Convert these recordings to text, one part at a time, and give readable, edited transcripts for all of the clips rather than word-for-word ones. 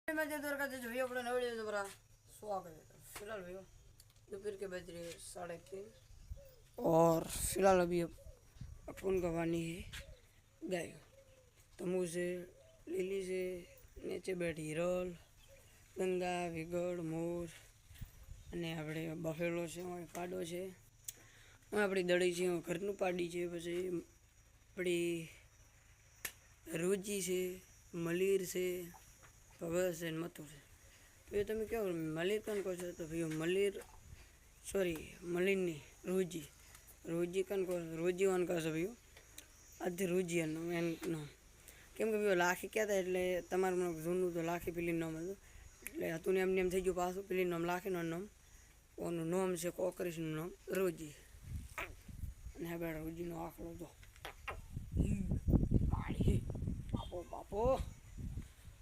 मैं इधर का जो भैया अपने नवड़ी तो बड़ा स्वागत है। फिलहाल भैया दोपहर के बज रहे 3:30 और फिलहाल अभी अपन का वानी है गाय तमू से લીલી છે નીચે બેઠી હિરલ ગંગા વિગડ મોર અને આપણે બફેલો છે પાડો છે આપણી દડી છે ઘરનું પાડી છે પછી આપણી રોજી છે મલીર છે ભગત છે મથુર છે તો એ તમે કહો મલીર કોણ કહો છો તો ભાઈ મલીર સોરી મલીર નહીં રોજી કોણ કહો રોજી વાન કહો છો ભાઈ આજથી રોજીયાનું એનું નામ કેમ કે ભાઈ લાખી કહેતા એટલે તમારું મને જૂનું તો લાખી પેલીનું નામ હતું એટલે હતું ને એમને એમ થઈ ગયું પાછું પેલીનું નામ લાખીનું નામ ઓનું નામ છે કોકરીસનું નામ રોજી અને હા બેટા રોજીનો આંકડો તો માળી બાપો બાપો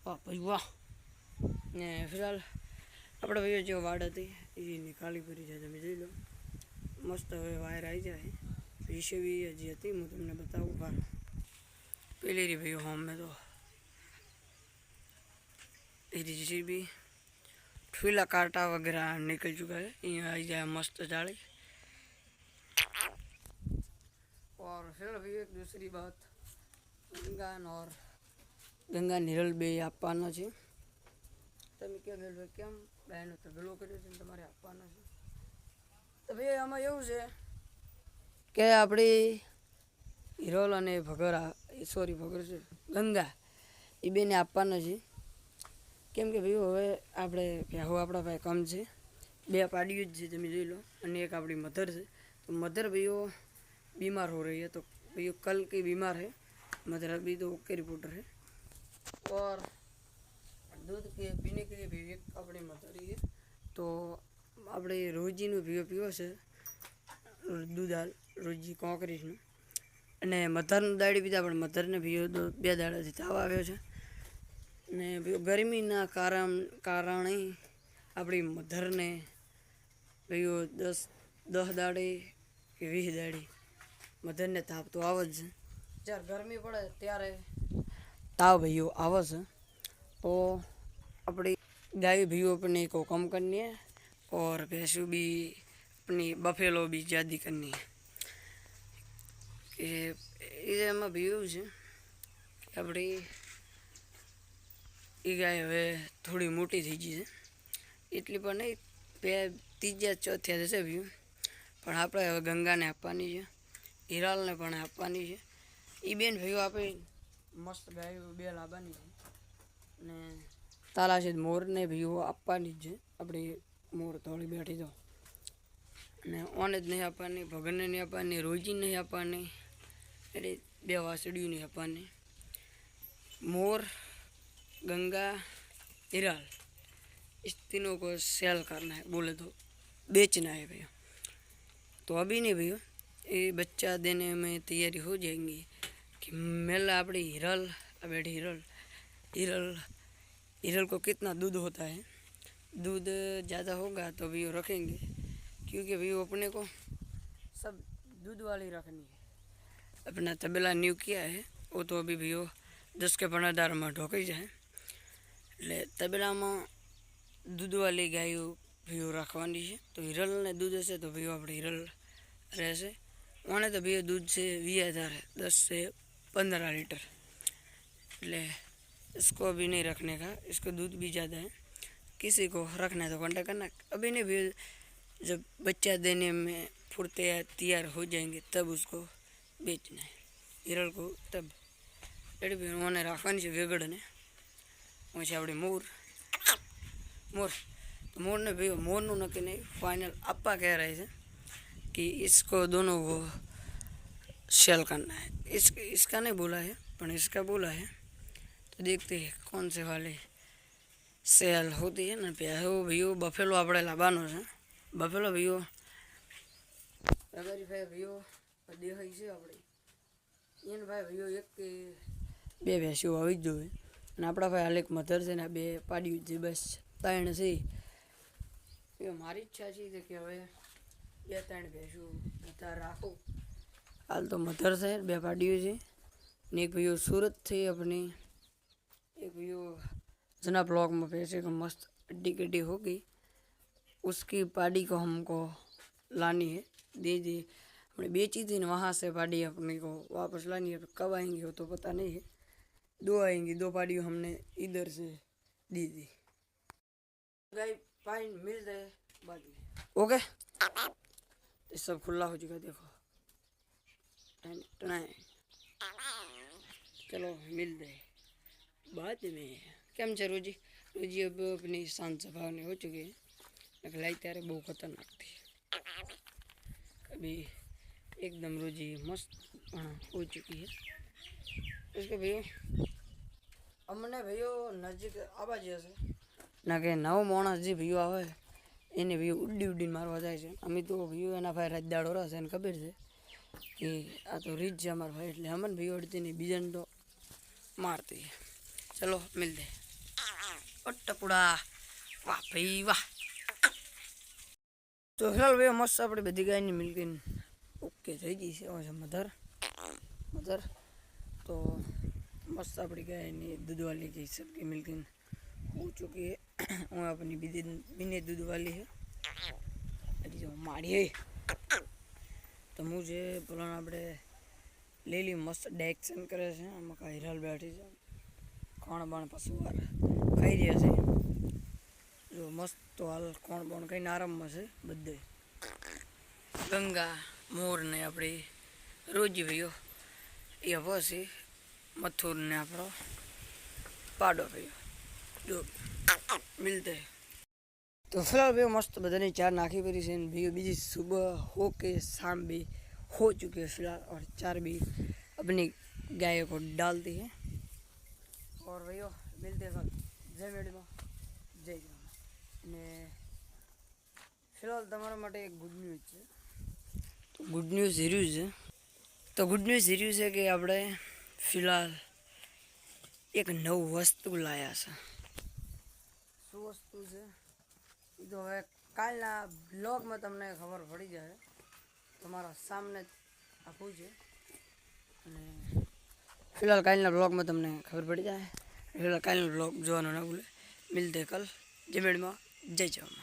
વાહ ભાઈ વાહ ને ફિલહાલ આપણે ભાઈઓ જે વાડ હતી એની ખાલી કરી છે તમે જોઈ લો મસ્ત હવે વાયર આવી જાય વિશે બી હજી હતી હું તમને બતાવું બાર પેલી રી भाई होम में तो भी ठूला कांटा वगैरह निकल चुका है यहाँ आई जाए मस्त जाली और फिर अभी एक दूसरी बात गंगा निरल बे આપવાનો છે તમે કે મેલ કેમ બહેનો તો ગલો કર્યો છે તમારે આપવાનો છે તો ભાઈ આમાં એવું છે કે આપણી હિરોલ અને ભગરા સોરી ભગર છે ગંગા એ બેને આપવાનો છે કેમ કે ભાઈ હવે આપણે ભેહો આપણા ભાઈ કમ છે બે પાડ્યું જ છે તમે જોઈ લો અને એક આપણી મધર છે તો મધર भाइयों बीमार हो रही है तो भाइयों कल की बीमार है मदर अभी तो ओके रिपोर्टर है और दूध के पीने के लिए भी एक अपनी मदर ही है तो આપણે રોજીનું પીવો છે દૂધ હાલ રોજી કોંકરીસનું અને મધરનું દાડી પીધા પણ મધરને પીવો તો 2 દાડાથી તાવ આવ્યો છે ને ગરમીના કારણે આપણી મધરને પીવો 10 દાડે કે 20 દાડે મધરને તાવ તો આવે જ જ્યારે ગરમી પડે ત્યારે તાવ ભાઈઓ આવે છે तो अपनी गाय भी अपने को कम करनी है और भैंसों भी अपनी बफेलो भी ज़्यादा करनी है कि एम भी अपनी गाय हमें थोड़ी मोटी थी गई है एटली पर नहीं पे तीजा चौथा जैसे भी पण आप गंगा ने आपवानी है हिराल ने पण आपवानी है ये बेन भाई आप मस्त गाय बे लाववानी है ने तालाशीद मोर ने भी आपवानी है अपनी मोर थोड़ी बैठी तो ने ओने ज नहीं आपवानी भगन ने नहीं आपवानी रोजी नहीं आपवानी એટલે બે વાસડીઓ नहीं आपवानी मोर गंगा हिराल इस तीनों को सेल करना है बोले तो बेचना है भैया तो अभी नहीं भैया ये बच्चा देने में तैयारी हो जाएंगी कि मेला अपनी हिरल बैठी हिरल को कितना दूध होता है दूध ज़्यादा होगा तो भी वो रखेंगे क्योंकि भी वो अपने को सब दूध वाली रखनी है अपना तबेला न्यू किया है वो तो अभी भी वो 10 के 15 में ढोकी जाए એટલે તબેલામાં दूध वाली गायों भी रखवानी है तो हिरल ने दूध हसे तो भी अपने हिरल रहसे ओने तो भी दूध से 20,000 है 10 से 15 लीटर એટલે इसको अभी नहीं रखने का इसको दूध भी ज़्यादा है किसी को रखना है तो कांटेक्ट करना अभी नहीं भी जब बच्चा देने में फुर्ते तैयार हो जाएंगे तब उसको बेचना है हिरल को तब एट भी उन्होंने रखवानी है वेगड़ ने वैसे अपनी मोर तो मोर ने भी मोर नु नक्की नहीं फाइनल अपा कह रहे थे कि इसको दोनों को सेल करना है इसका नहीं बोला है पर इसका बोला है तो देखते हैं कौन से वाले सेल होती है ना प्याहो भैया बफेलो આપણે લાવવાનો છે બફેલો ભૈયો રગારી ભાઈ ભૈયો દેખાય છે આપણે એને ભાઈ ભૈયો એક કે બે ભેંસો આવી જ જોઈએ અને આપણા ભાઈ હાલ એક મધર છે ને બે પાડ્યું છે બસ 3 છે એ મારી ઈચ્છા છે કે હવે 2-3 ભેંસો વધારે રાખો હાલ તો મધર છે બે પાડ્યું છે ને એક ભૈયો સુરત થી अपनी एक भैया जना ब्लॉग में पैसे का मस्त अड्डी गड्डी हो गई, उसकी पाड़ी को हमको लानी है। दीदी हमने बेची थी ना, वहाँ से पाड़ी अपने को वापस लानी है। कब आएंगी वो तो पता नहीं है। 2 आएंगी, 2 पाड़ी हमने इधर से दी थी। गाय पाइन मिल जाए बाद में, ओके। ये सब खुला हो चुका, देखो। चलो मिल जाए बाद में। केम छे रोजी? रोजी अब अपनी शांत स्वभाव ने हो चुकी है, लाई त्यारे बहु खतरनाक थी। अभी एकदम रोजी मस्त हो चुकी है। इसके भैया अमने भैया नजीक आवा जैसे ना के नव माणस जी भैया आवे એને ભૈયો ઉડી ઉડીને મારવા જાય છે। અમે તો ભૈયો એના ભાઈ રાત દાડો રહેશે એને ખબર છે કે આ તો રીત છે અમારા ભાઈ, એટલે અમને ભૈયો અડતી નહીં, બીજાને તો મારતી। ચલો મિલ દે ઓ ટપુડા, વાહ ભાઈ વાહ। તો फिलहाल भाई मस्त આપણે બધી ગાયની મિલ્કિંગ ઓકે થઈ ગઈ છે। મધર મધર तो मस्त अपनी गायनी दूध वाली की सबकी मिल्किंग हो चुकी है। और अपनी बिने दूध वाली है जो मारी है। तो मुझे बोलाना આપણે ले ली मस्त डायरेक्शन करे છે। આમાં કાંઈ હિરાલ બેઠી છે, કોણ બાણ પશુવાર ખાઈ રહ્યા છે। જો મસ્ત તો હાલ કોણ બાણ કઈ આરામમાં છે બધે। ગંગા મોર ને આપણી રોજી ભાઈઓ એ હવે છે મથુર ने આપણો પાડો ભાઈઓ જો मिलते। तो फिलहाल भाई मस्त बधाने चार नाखी पड़ी से भैया बीजी सुबह हो के शाम भी हो चुकी है फिलहाल, और चार भी अपनी गाय को डालती है। और भैया मिलते कल। जय मैडम, जय ने फिलहाल तमारा માટે એક ગુડ ન્યૂઝ છે। તો ગુડ ન્યૂઝ હીર્યું છે। તો ગુડ ન્યૂઝ હીર્યું છે કે આપણે फिलहाल एक नव वस्तु लाया છે। શું વસ્તુ છે એ તો હવે કાલના બ્લોગમાં તમને ખબર પડી જાય। તમારા સામને આખું છે અને फिलहाल કાલના બ્લોગમાં તમને ખબર પડી જાય। फिलहाल કાલનો બ્લોગ જોવાનો ના ભૂલે। મિલતે કલ। જય મેડમાં, જય જવાન।